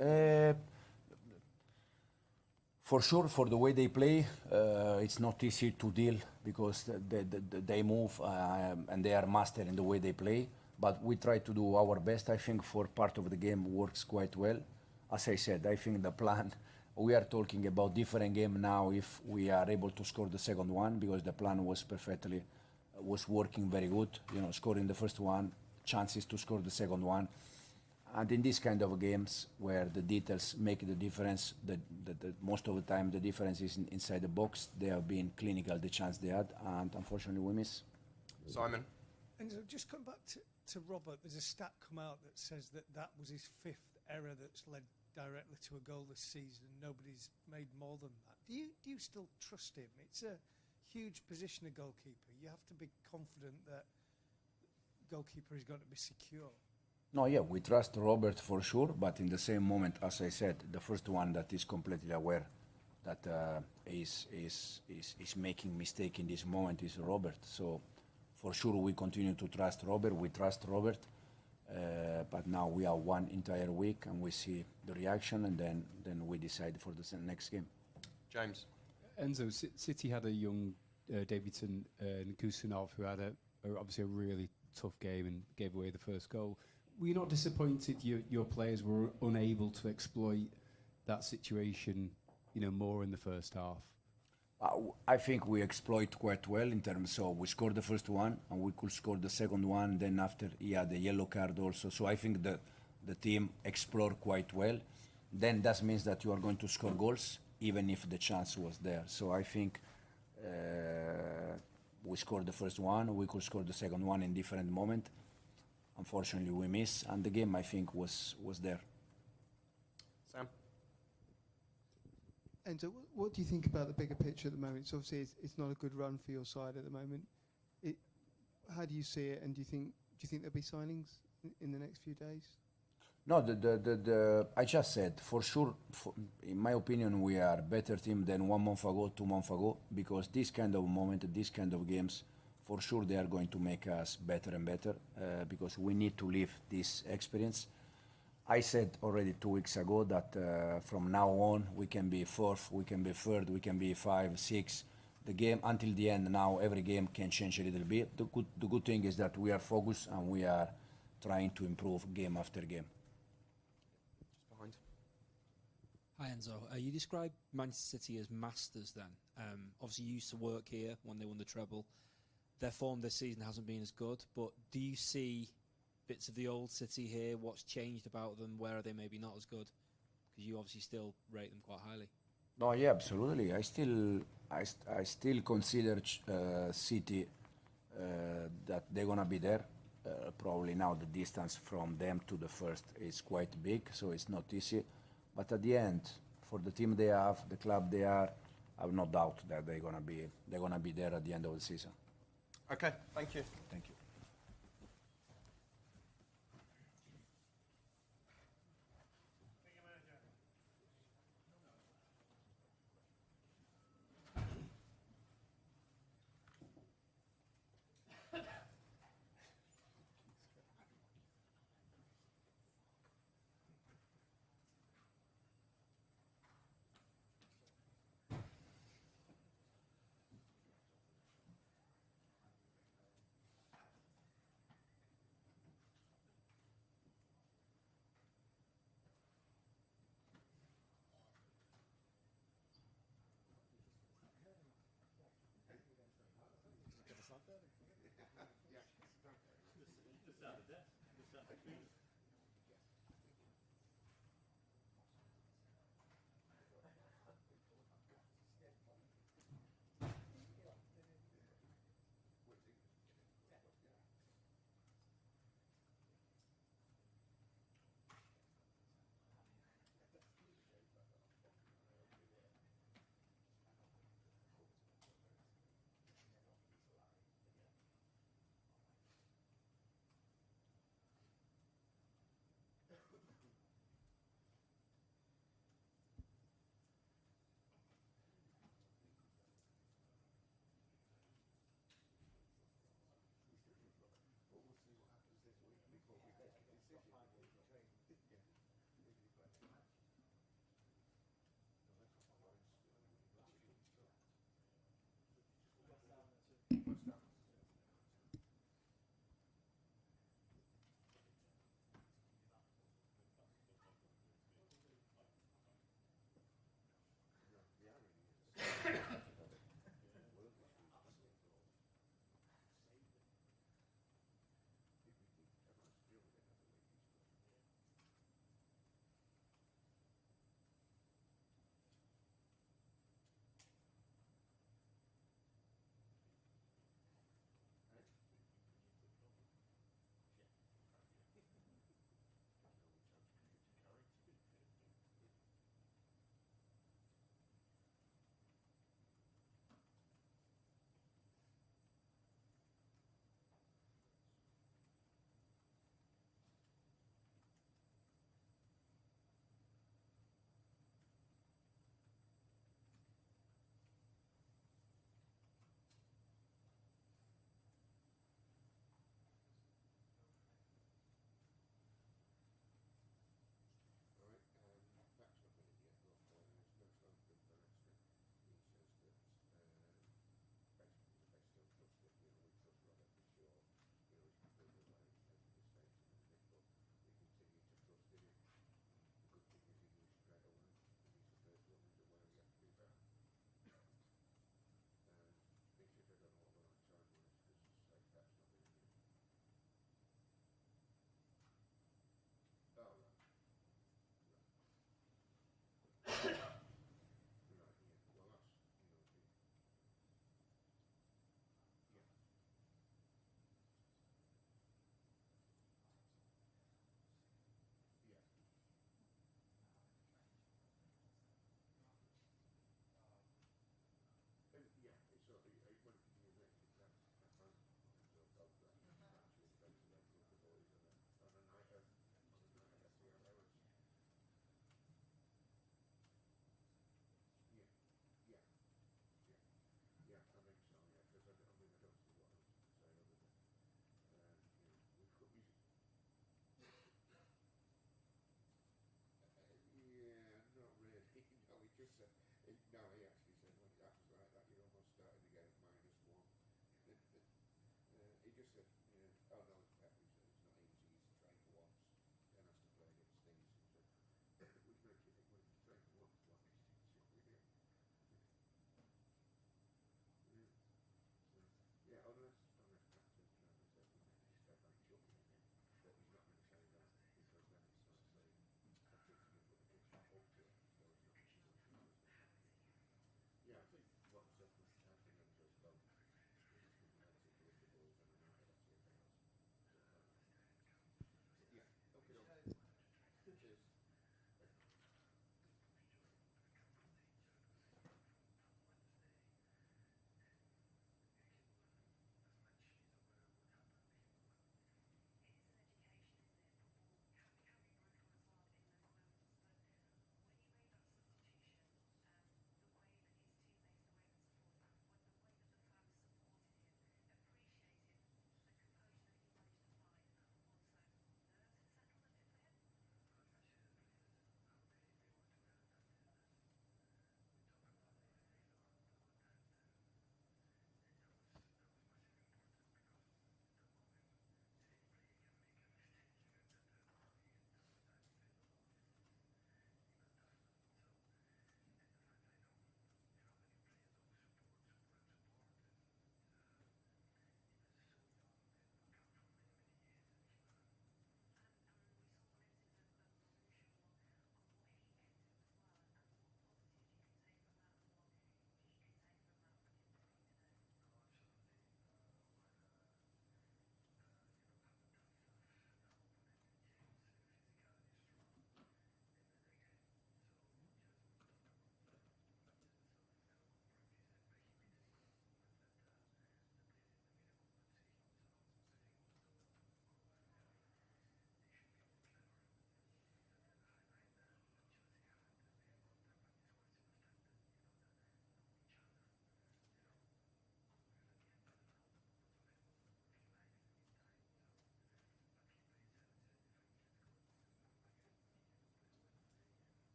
Uh, For sure, for the way they play, it's not easy to deal because they move and they are master in the way they play. But we try to do our best. I think for part of the game works quite well. As I said, I think the plan. We are talking about different game now if we are able to score the second one because the plan was perfectly was working very good. You know, scoring the first one, chances to score the second one. And in these kind of games where the details make the difference, the most of the time the difference is inside the box. They have been clinical the chance they had, and unfortunately we miss. Simon. And so just come back to Robert, there's a stat come out that says that was his 5th error that's led directly to a goal this season. Nobody's made more than that. Do you still trust him? It's a huge position, a goalkeeper. You have to be confident that goalkeeper is going to be secure. No, yeah, we trust Robert for sure, but in the same moment, as I said, the first one that is completely aware that is making mistake in this moment is Robert. So for sure we continue to trust Robert. We trust Robert, but now we are one entire week and we see the reaction, and then we decide for the next game. James. Enzo, City had a young Davidson Kusanov who had obviously a really tough game and gave away the first goal. Were you not disappointed your players were unable to exploit that situation, more in the first half? I think we exploit quite well in terms of we scored the first one and we could score the second one. Then after, the yellow card also. So I think the team explored quite well. Then that means that you are going to score goals even if the chance was there. So I think we scored the first one. We could score the second one in different moment. Unfortunately, we missed, and the game, I think, was there. Sam? And so what do you think about the bigger picture at the moment? So obviously, it's not a good run for your side at the moment. How do you see it, and do you think there'll be signings in the next few days? No, I just said, for sure, in my opinion, we are a better team than 1 month ago, 2 months ago, because this kind of moment, this kind of games, for sure they are going to make us better and better because we need to live this experience. I said already 2 weeks ago that from now on we can be 4th, we can be 3rd, we can be 5, 6. The game until the end now, every game can change a little bit. The good thing is that we are focused and we are trying to improve game after game. Just behind. Hi Enzo, you described Manchester City as masters then. Obviously you used to work here when they won the treble. Their form this season hasn't been as good, but do you see bits of the old City here? What's changed about them? Where are they maybe not as good? Because you obviously still rate them quite highly. No, yeah, absolutely. I still consider City that they're gonna be there. Probably now the distance from them to the first is quite big, so it's not easy. But at the end, for the team they have, the club they are, I have no doubt that they're gonna be there at the end of the season. Okay, thank you. Thank you.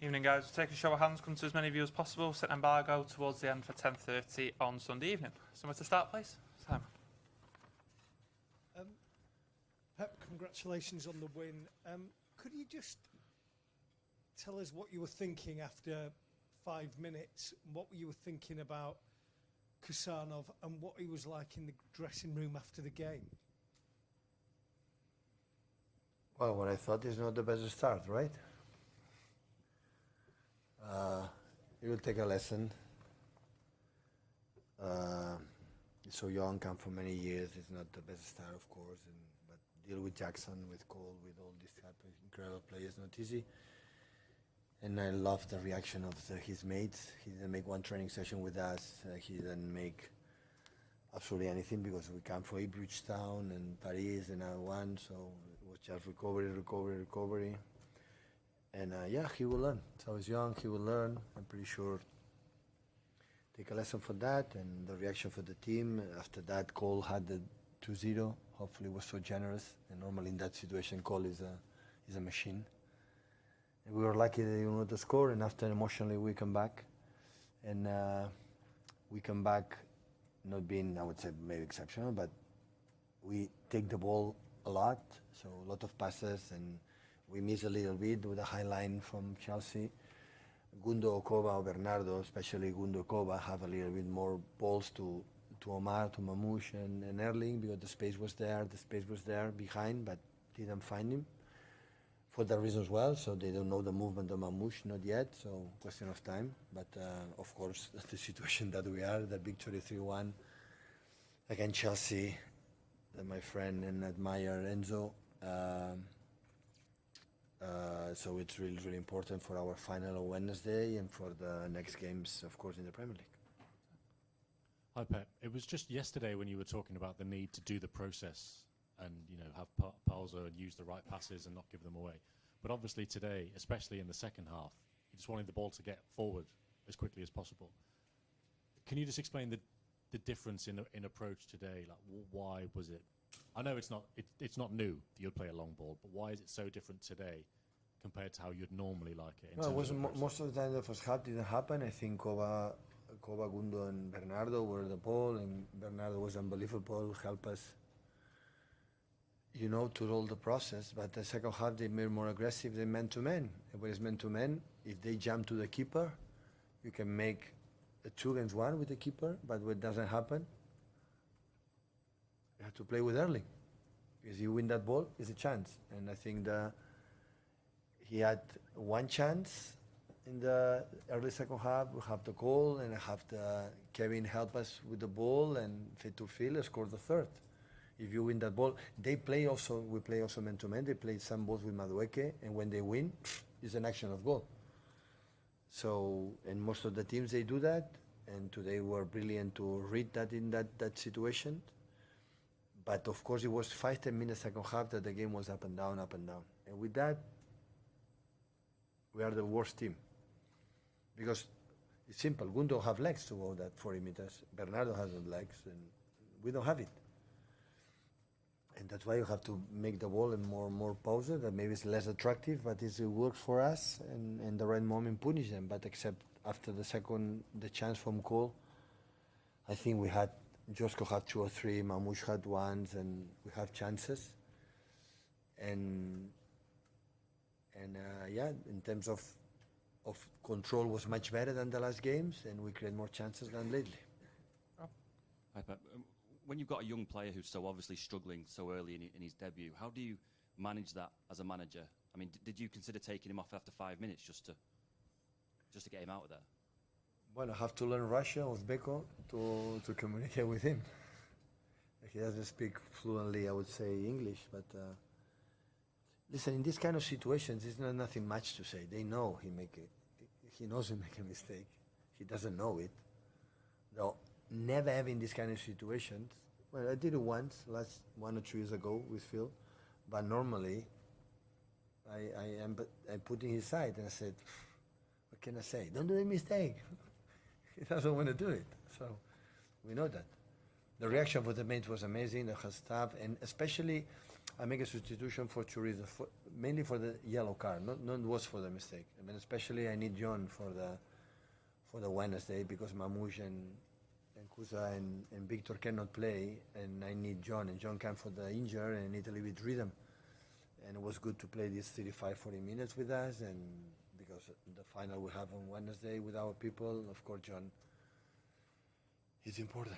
Evening, guys. We'll take a show of hands, come to as many of you as possible. Set embargo towards the end for 10:30 on Sunday evening. Somewhere to start, please? Simon. Pep, congratulations on the win. Could you just tell us what you were thinking after 5 minutes? What you were thinking about Kusanov and what he was like in the dressing room after the game? Well, what I thought is not the best start, right? He will take a lesson. He's so young, come for many years. It's not the best start, of course, but deal with Jackson, with Cole, with all these type of incredible players, not easy. And I love the reaction of his mates. He didn't make one training session with us. He didn't make absolutely anything because we come from Ipswich Town and Paris and I won, so it was just recovery. And yeah, he will learn. So he's young, he will learn. I'm pretty sure take a lesson for that and the reaction for the team. After that, Cole had the 2-0. Hopefully was so generous. And normally in that situation, Cole is a machine. And we were lucky that he wanted to score, and after emotionally we come back. And we come back not being, I would say, maybe exceptional, but we take the ball a lot, so a lot of passes, and we miss a little bit with a high line from Chelsea. Gundo, Okoba, or Bernardo, especially Gundo, Okoba, have a little bit more balls to Omar, to Mamouche, and Erling, because the space was there behind, but didn't find him. For that reason as well, so they don't know the movement of Mamouche, not yet, so question of time. But of course, that's the situation that we are, the victory 3-1 against Chelsea, my friend and admire Enzo. So it's really, really important for our final on Wednesday and for the next games, of course, in the Premier League. Hi, Pep. It was just yesterday when you were talking about the need to do the process and, you know, have Palza and use the right passes and not give them away. But obviously today, especially in the second half, you just wanted the ball to get forward as quickly as possible. Can you just explain the difference in approach today? Like, why was it? I know it's not new that you'd play a long ball, but why is it so different today compared to how you'd normally like it? No, it wasn't most of the time. The first half didn't happen. I think Koba, Gundo, and Bernardo were the ball, and Bernardo was unbelievable. Help us, you know, to roll the process. But the second half they made more aggressive than man to man. When it's man to man, if they jump to the keeper, you can make a 2-against-1 with the keeper. But when it doesn't happen, you have to play with Erling. Because you win that ball, it's a chance. And I think he had one chance in the early second half. We have the goal, and I have Kevin help us with the ball, and fit to field, score the third. If you win that ball, we play also man-to-man. They play some balls with Madueke, and when they win, it's an action of goal. So, and most of the teams, they do that, and today were brilliant to read that in that situation. But of course, it was 5-10 minutes second half that the game was up and down. And with that, we are the worst team. Because it's simple. Gundo have legs to go that 40 meters. Bernardo has legs, and we don't have it. And that's why you have to make the ball and more pauses. That maybe it's less attractive, but it works for us, and the right moment punish them. But except after the chance from Cole, I think we had, Josko had 2 or 3, Mamouche had ones, and we have chances. And yeah, in terms of control was much better than the last games, and we create more chances than lately. Hi, Pep. When you've got a young player who's so obviously struggling so early in his debut, how do you manage that as a manager? I mean, did you consider taking him off after 5 minutes just to get him out of there? Well, I have to learn Russian with Beko to communicate with him. He doesn't speak fluently, I would say, English, but listen, in this kind of situations, there's nothing much to say. They know he knows he make a mistake. He doesn't know it. No, never having this kind of situations. Well, I did it once, 1 or 2 years ago with Phil, but normally I put in his side and I said, what can I say? Don't do a mistake. He doesn't want to do it. So we know that. The reaction for the mates was amazing, the staff, and especially I make a substitution for two reasons. Mainly for the yellow card, not was for the mistake. I mean, especially I need John for the Wednesday because Mamouche and Kusa and Victor cannot play, and I need John. And John came for the injury and need a little bit rhythm. And it was good to play these 35, 40 minutes with us, and because the final we have on Wednesday with our people, of course, John is important.